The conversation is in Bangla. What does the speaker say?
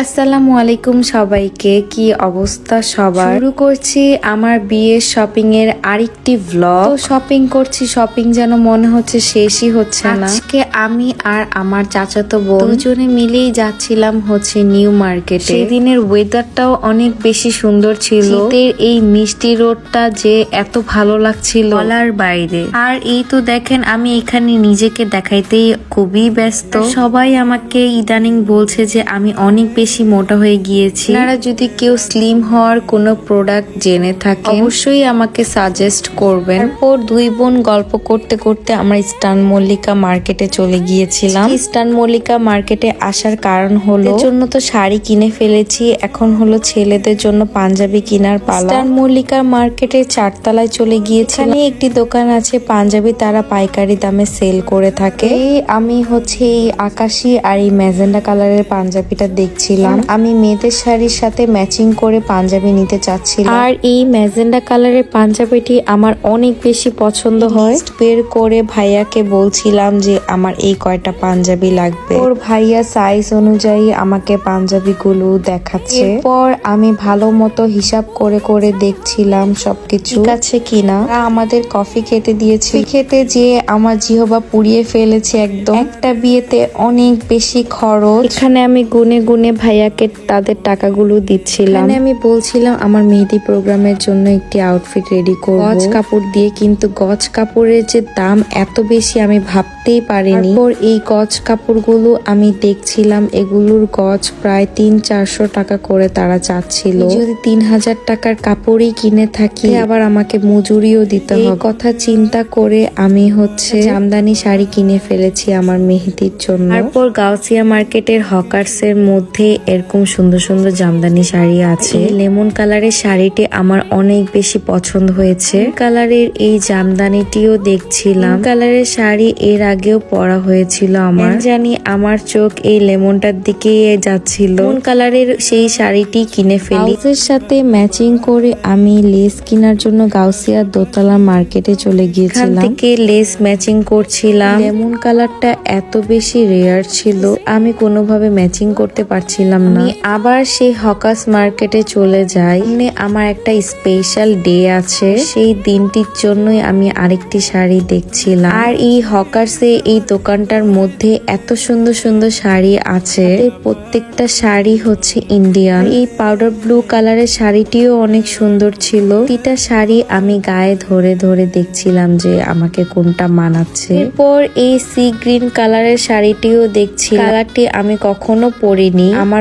আসসালামু আলাইকুম সবাইকে। কি অবস্থা সবার? শুরু করছি আমার বিয়ের শপিং এর আরেকটি ভ্লগ। তো শপিং করছি, শপিং যেন মনে হচ্ছে শেষই হচ্ছে না। আজকে আমি আর আমার চাচাতো বোন দুজনে মিলেই যাচ্ছিলাম হচ্ছে নিউ মার্কেটে। সেদিনের ওয়েদারটাও অনেক বেশি সুন্দর ছিল। শীতের এই মিষ্টি রোদটা যে এত ভালো লাগছিল বলার বাইরে। আর এই তো দেখেন আমি এখানে নিজেকে দেখাইতেই খুবই ব্যস্ত। সবাই আমাকে ইদানিং বলছে যে আমি অনেক বেশি মোটা হয়ে গিয়েছি। আপনারা যদি কেউ স্লিম হওয়ার কোনো প্রোডাক্ট জেনে থাকে অবশ্যই আমাকে সাজেস্ট করবেন। তারপর দুই বোন গল্প করতে করতে আমরা ইস্টার্ন মল্লিকা মার্কেটে চলে গিয়েছিলাম। ইস্টার্ন মল্লিকা মার্কেটে আসার কারণ হলো এর জন্য তো শাড়ি কিনে ফেলেছি, এখন হলো ছেলেদের জন্য পাঞ্জাবি কেনার পালা। ইস্টার্ন মল্লিকা মার্কেটের 4 তলায় চলে গিয়েছিলাম। এখানে একটি দোকান আছে পাঞ্জাবি, তারা পাইকারি দামে সেল করে থাকে। আমি হচ্ছে এই আকাশি আর এই ম্যাজেন্ডা কালারের পাঞ্জাবিটা দেখছিলাম। আমি মেয়েদের শাড়ির সাথে ম্যাচিং করে পাঞ্জাবি নিতে চাচ্ছিলাম। আর এই ম্যাজেন্ডা কালারের পাঞ্জাবিটি আমার অনেক বেশি পছন্দ হয়। বের করে ভাইয়াকে বলছিলাম যে আমার এই কয়টা পাঞ্জাবি লাগবে। ওর ভাইয়া সাইজ অনুযায়ী আমাকে পাঞ্জাবিগুলো দেখাচ্ছে। এরপর আমি ভালো মতো হিসাব করে করে দেখছিলাম সবকিছু ঠিক আছে কিনা। আমাদের কফি খেতে দিয়েছে, খেতে যেয়ে আমার জিহবা পুড়িয়ে ফেলেছে একদম। একটা বিয়েতে অনেক বেশি খরচ। এখানে আমি গুনে গুনে ভাইয়াকে তাদের টাকাগুলো দিচ্ছিলাম। আমি বলছিলাম আমার মেহেদি প্রোগ্রামের জন্য একটি আউটফিট রেডি করব গজ কাপড় দিয়ে, কিন্তু গজ কাপড়ের যে দাম এত বেশি আমি ভাবতেই পারিনি। তারপর এই গজ কাপড়গুলো আমি দেখছিলাম, এগুলোর গজ প্রায় 300-400 টাকা করে তারা চাচ্ছিল। যদি 3000 টাকার কাপড়ই কিনে থাকি আবার আমাকে মজুরিও দিতে হবে। এই কথা চিন্তা করে আমি হচ্ছে জামদানি শাড়ি কিনে ফেলেছি আমার মেহেদির জন্য। তারপর গাউসিয়া মার্কেটের হকার্স এর মধ্যে এরকম সুন্দর সুন্দর জামদানি শাড়ি আছে। লেমন কালারের শাড়িটি আমার অনেক বেশি পছন্দ হয়েছে। কালারের এই জামদানিটিও দেখছিলাম। কালারের শাড়ি এর আগেও পরা হয়েছিল আমার, জানি আমার চোখ এই লেমনটার দিকে যাচ্ছিল। কোন কালারের সেই শাড়িটি কিনে ফেলি। ব্লাউজের সাথে ম্যাচিং করে আমি লেস কেনার জন্য গাউসিয়া দোতলা মার্কেটে চলে গিয়েছিলাম। থেকে লেস ম্যাচিং করছিলাম। লেমন কালারটা এত বেশি রেয়ার ছিল, আমি কোনোভাবে ম্যাচিং করতে পারছিলাম না। আমি আবার সেই হকার্স মার্কেটে চলে যাই। আমার একটা স্পেশাল ডে আছে, সেই দিনটির জন্যই আমি আরেকটি শাড়ি দেখছিলাম। আর এই হকার্সে এই দোকানটার মধ্যে এত সুন্দর সুন্দর শাড়ি আছে। প্রত্যেকটা শাড়ি হচ্ছে ইন্ডিয়ান। এই পাউডার ব্লু কালারের শাড়িটিও অনেক সুন্দর ছিল। প্রতিটা শাড়ি আমি গায়ে ধরে ধরে দেখছিলাম যে আমাকে কোনটা মানাচ্ছে। এরপর এই সি গ্রিন কালারের শাড়িটিও দেখছি। কালারটি আমি কখনো পরিনি, আমার